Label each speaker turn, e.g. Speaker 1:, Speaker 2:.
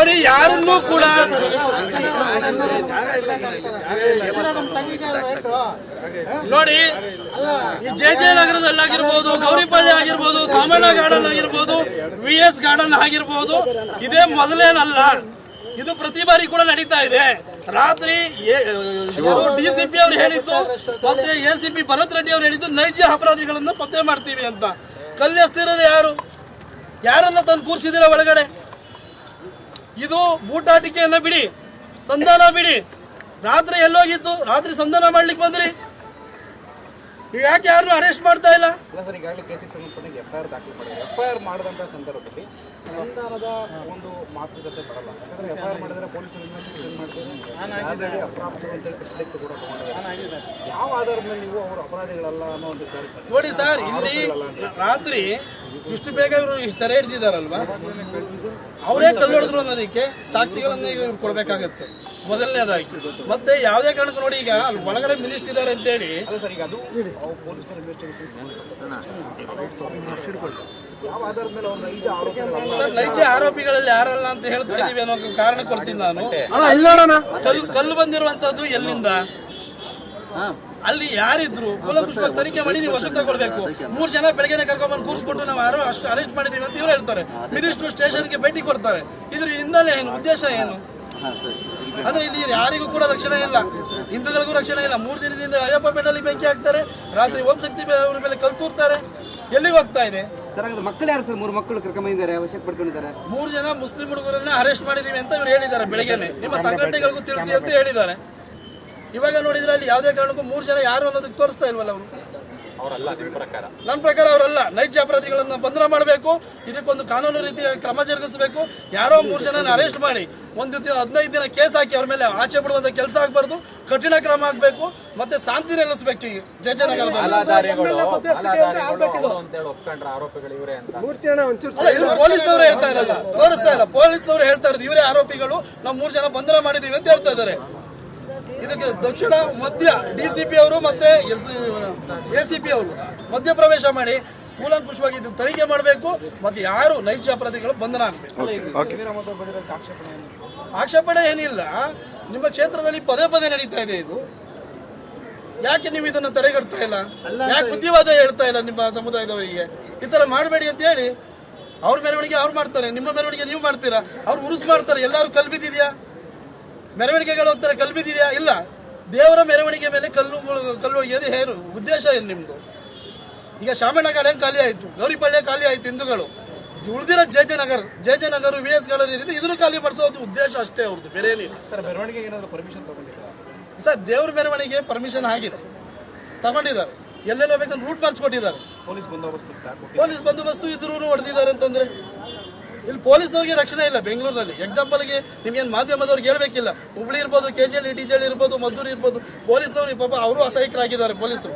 Speaker 1: ನೋಡಿ ಯಾರನ್ನೂ ಕೂಡ ನೋಡಿ ಈ ಜೆ ನಗರದಲ್ಲಾಗಿರ್ಬೋದು, ಗೌರಿಪಳ್ಳಿ ಆಗಿರ್ಬೋದು, ಸಾಮಣ್ಣ ಗಾರ್ಡನ್ ಆಗಿರ್ಬೋದು, VS ಗಾರ್ಡನ್ ಆಗಿರ್ಬೋದು, ಇದೇ ಮೊದಲೇನಲ್ಲ, ಇದು ಪ್ರತಿ ಬಾರಿ ಕೂಡ ನಡೀತಾ ಇದೆ. ರಾತ್ರಿ DCP ಅವರು ಹೇಳಿದ್ದು ಮತ್ತೆ ACP ಭರತ್ ರೆಡ್ಡಿ ಅವರು ಹೇಳಿದ್ದು ನೈಜ ಅಪರಾಧಿಗಳನ್ನ ಪತ್ತೆ ಮಾಡ್ತೀವಿ ಅಂತ. ಕಲ್ಲೆಸ್ತಿರೋದು ಯಾರನ್ನ ತಂದು ಕೂರಿಸಿದಿರ ಒಳಗಡೆ? ಇದು ಬೂಟಾಟಿಕೆಯನ್ನ ಬಿಡಿ, ಸಂಧಾನ ಬಿಡಿ. ರಾತ್ರಿ ಎಲ್ಲೋಗಿತ್ತು? ರಾತ್ರಿ ಸಂಧಾನ ಮಾಡ್ಲಿಕ್ಕೆ ಬಂದ್ರಿ, ಯಾಕೆ ಯಾರನ್ನು ಅರೆಸ್ಟ್ ಮಾಡ್ತಾ ಇಲ್ಲ?
Speaker 2: ಸರ್, ಈಗಾಗಲೇ ಕೇಸಿಗೆ ಸಂಬಂಧಪಟ್ಟ FIR ದಾಖಲು ಮಾಡಿದೆ. FIR ಮಾಡಿದಂಥ ಸಂದರ್ಭದಲ್ಲಿ ಸಂಧಾನದ ಒಂದು ಮಾತುಕತೆ ಬರಲ್ಲ. ಯಾಕಂದ್ರೆ FIR ಮಾಡಿದ್ರೆ ಪೊಲೀಸರು ಇನ್ವೆಸ್ಟಿಗೇಷನ್ ಮಾಡ್ತಾರೆ, ಅಪರಾಧಗಳು ಅಂತೇಳಿ ಕಟ್ಟಲಿಕ್ಕೆ ಕೂಡ ತಗೊಂಡಿದ್ದಾರೆ. ಯಾವ ಆಧಾರದ ಮೇಲೆ ನೀವು ಅವರು ಅಪರಾಧಿಗಳಲ್ಲ ಅನ್ನೋ ಒಂದು
Speaker 1: ನೋಡಿ ಸರ್, ಇಲ್ಲಿ ರಾತ್ರಿ ಇಷ್ಟು ಬೇಗ ಇವರು ಸೆರೆ ಹಿಡಿದಿದ್ದಾರಲ್ವಾ, ಅವರೇ ಕಲ್ಲೊಡೆದ್ರು ಅನ್ನೋದಕ್ಕೆ ಸಾಕ್ಷಿಗಳನ್ನ ಈಗ ಕೊಡ್ಬೇಕಾಗತ್ತೆ ಮೊದಲನೇದಾಗಿ. ಮತ್ತೆ ಯಾವುದೇ ಕಾರಣಕ್ಕೂ ನೋಡಿ, ಈಗ ಅಲ್ಲಿ ಒಳಗಡೆ ಮಿನಿಸ್ಟರ್ ಇದ್ದಾರೆ ಅಂತೇಳಿ
Speaker 2: ಸರ್, ಈಗ ಅದು ಪೊಲೀಸರ ಇನ್ವೆಸ್ಟಿಗೇಷನ್ ಯಾವ ಆಧಾರದ ಮೇಲೆ ಅವ್ರು ನೈಜ ಆರೋಪಿಗಳಲ್ಲ?
Speaker 1: ಸರ್, ನೈಜ ಆರೋಪಿಗಳಲ್ಲಿ ಯಾರಲ್ಲ ಅಂತ ಹೇಳ್ತಾ ಇದೀವಿ ಅನ್ನೋ ಕಾರಣ ಕೊಡ್ತೀನಿ ನಾನು. ಕಲ್ಲು ಬಂದಿರುವಂತದ್ದು ಎಲ್ಲಿಂದ, ಅಲ್ಲಿ ಯಾರಿದ್ರು ಕೂಲಂಕುಷವಾಗಿ ತನಿಖೆ ಮಾಡಿ ನೀವು ವಶಕ್ಕೆ ತಗೊಳ್ಬೇಕು. 3 ಜನ ಬೆಳಗ್ಗೆ ಕರ್ಕೊಂಡ್ಬಂದು ಕೂರಿಸ್ಬಿಟ್ಟು ನಾವು ಯಾರೋ ಅಷ್ಟು ಅರೆಸ್ಟ್ ಮಾಡಿದೀವಿ ಅಂತ ಇವ್ರು ಹೇಳ್ತಾರೆ. ಮಿನಿಸ್ಟರ್ ಸ್ಟೇಷನ್ಗೆ ಭೇಟಿ ಕೊಡ್ತಾರೆ. ಇದ್ರ ಹಿನ್ನೆಲೆ ಏನು, ಉದ್ದೇಶ ಏನು? ಅಂದ್ರೆ ಇಲ್ಲಿ ಯಾರಿಗೂ ಕೂಡ ರಕ್ಷಣೆ ಇಲ್ಲ, ಹಿಂದೂಗಳಿಗೂ ರಕ್ಷಣೆ ಇಲ್ಲ. 3 ದಿನದಿಂದ ಅಯ್ಯಪ್ಪ ಬೆಣ್ಣಲ್ಲಿ ಬೆಂಕಿ ಹಾಕ್ತಾರೆ, ರಾತ್ರಿ ಓಂ ಶಕ್ತಿ ಅವ್ರ ಮೇಲೆ ಕಲ್ ತೂರ್ತಾರೆ. ಎಲ್ಲಿಗೆ ಹೋಗ್ತಾ ಇದೆ
Speaker 3: ಸರ್? ಮಕ್ಕಳು ಯಾರು ಸರ್? 3 ಮಕ್ಕಳು ಕರ್ಕೊಂಡ್ಬಂದಿದ್ದಾರೆ, ವಶಕ್ಕೆ ಪಡ್ಕೊಂಡಿದ್ದಾರೆ.
Speaker 1: 3 ಜನ ಮುಸ್ಲಿಂ ಹುಡುಗರನ್ನ ಅರೆಸ್ಟ್ ಮಾಡಿದೀವಿ ಅಂತ ಇವ್ರು ಹೇಳಿದ್ದಾರೆ. ಬೆಳಗ್ಗೆನೆ ನಿಮ್ಮ ಸಂಘಟನೆಗಳಿಗೂ ತಿಳಿಸಿ ಅಂತ ಹೇಳಿದ್ದಾರೆ. ಇವಾಗ ನೋಡಿದ್ರೆ ಅಲ್ಲಿ ಯಾವುದೇ ಕಾರಣಕ್ಕೂ 3 ಜನ ಯಾರು ಅನ್ನೋದಕ್ಕೆ ತೋರಿಸ್ತಾ ಇಲ್ವಲ್ಲ ಅವರು. ನನ್ನ ಪ್ರಕಾರ ಅವರಲ್ಲ. ನೈಜ ಅಪರಾಧಿಗಳನ್ನ ಬಂಧನ ಮಾಡಬೇಕು, ಇದಕ್ಕೊಂದು ಕಾನೂನು ರೀತಿಯ ಕ್ರಮ ಜರುಗಿಸಬೇಕು. ಯಾರೋ 3 ಜನನ ಅರೆಸ್ಟ್ ಮಾಡಿ 15 ದಿನ ಕೇಸ್ ಹಾಕಿ ಅವ್ರ ಮೇಲೆ ಆಚೆ ಬಿಡುವಂತ ಕೆಲಸ ಆಗ್ಬಾರ್ದು, ಕಠಿಣ ಕ್ರಮ ಆಗ್ಬೇಕು. ಮತ್ತೆ ಶಾಂತಿ ನೆಲೆಸಬೇಕು. ಈ ಜಯನಗರದಲ್ಲಿ ಪೊಲೀಸ್ನವರು ಹೇಳ್ತಾ ಇರಲ್ಲ, ತೋರಿಸ್ತಾ ಇಲ್ಲ. ಪೊಲೀಸ್ನವರು ಹೇಳ್ತಾ ಇರೋದು ಇವರೇ ಆರೋಪಿಗಳು, ನಾವು 3 ಜನ ಬಂಧನ ಮಾಡಿದೀವಿ ಅಂತ ಹೇಳ್ತಾ ಇದ್ದಾರೆ. ಇದಕ್ಕೆ ದಕ್ಷಿಣ ಮಧ್ಯ DCP ಅವರು ಮತ್ತೆ ACP ಅವರು ಮಧ್ಯ ಪ್ರವೇಶ ಮಾಡಿ ಕೂಲಂಕುಷವಾಗಿ ಇದು ತನಿಖೆ ಮಾಡಬೇಕು. ಮತ್ತೆ ಯಾರು ನೈಜ ಅಪರಾಧಿಗಳು ಬಂಧನ ಆಗಬೇಕು. ಆಕ್ಷೇಪಣೆ ಏನಿಲ್ಲ. ನಿಮ್ಮ ಕ್ಷೇತ್ರದಲ್ಲಿ ಪದೇ ಪದೇ ನಡೀತಾ ಇದೆ ಇದು. ಯಾಕೆ ನೀವು ಇದನ್ನು ತಡೆಗಟ್ತಾ ಇಲ್ಲ? ಯಾಕೆ ಬುದ್ಧಿವಾದ ಹೇಳ್ತಾ ಇಲ್ಲ ನಿಮ್ಮ ಸಮುದಾಯದವರಿಗೆ? ಈ ತರ ಮಾಡಬೇಡಿ ಅಂತ ಹೇಳಿ ಅವ್ರ ಮೆರವಣಿಗೆ ಅವ್ರು ಮಾಡ್ತಾರೆ, ನಿಮ್ಮ ಮೆರವಣಿಗೆ ನೀವು ಮಾಡ್ತೀರಾ. ಅವ್ರು ಉರುಸು ಮಾಡ್ತಾರೆ. ಎಲ್ಲರೂ ಕಲ್ಬಿದ್ದಿದ್ಯಾ? ಮೆರವಣಿಗೆಗಳು ಹೋಗ್ತಾರೆ, ಕಲ್ಬಿದ್ದಿದೆಯಾ? ಇಲ್ಲ. ದೇವರ ಮೆರವಣಿಗೆ ಮೇಲೆ ಕಲ್ಲು ಹೊಡೆಯೋದು ಏನು ಉದ್ದೇಶ ಏನು ನಿಮ್ದು? ಈಗ ಸಾಮಣ್ಣ ಗಾರ್ಡನ್ ಖಾಲಿ ಆಯ್ತು, ಗೌರಿಪಳ್ಳಿ ಖಾಲಿ ಆಯ್ತು, ಹಿಂದೂಗಳು ಉಳಿದಿರೋ ಜೆ ನಗರ VS ಗಾರ್ಡನ್ ಏನಿದೆ ಇದನ್ನು ಖಾಲಿ ಮಾಡಿಸೋದು ಉದ್ದೇಶ ಅಷ್ಟೇ ಅವ್ರದ್ದು, ಬೇರೆ ಏನಿಲ್ಲ.
Speaker 2: ಮೆರವಣಿಗೆ ಏನಾದ್ರು ಪರ್ಮಿಷನ್ ತಗೊಂಡಿದ್ದಾರೆ
Speaker 1: ಸರ್? ದೇವ್ರ ಮೆರವಣಿಗೆ ಪರ್ಮಿಷನ್ ಆಗಿದೆ, ತಗೊಂಡಿದ್ದಾರೆ. ಎಲ್ಲೆಲ್ಲ ಬೇಕಂತ ರೂಟ್ ಮಾಡಿಸ್ಕೊಟ್ಟಿದ್ದಾರೆ. ಪೊಲೀಸ್ ಬಂದೋಬಸ್ತು ಇದ್ರೂ ಹೊಡೆದಿದ್ದಾರೆ ಅಂತಂದ್ರೆ ಇಲ್ಲಿ ಪೊಲೀಸ್ನವ್ರಿಗೆ ರಕ್ಷಣೆ ಇಲ್ಲ. ಬೆಂಗಳೂರಿನಲ್ಲಿ ಎಕ್ಸಾಂಪಲ್ಗೆ ನಿಮ್ಗೇನು ಮಾಧ್ಯಮದವ್ರಿಗೆ ಹೇಳ್ಬೇಕಿಲ್ಲ. ಹುಬ್ಳಿ ಇರ್ಬೋದು, KGL, TGL ಇರ್ಬೋದು, ಮದ್ದೂರು ಇರ್ಬೋದು, ಪೊಲೀಸ್ನವ್ರಿಗೆ ಪಾಪ ಅವರು ಅಸಹಾಯಕರಾಗಿದ್ದಾರೆ ಪೊಲೀಸರು.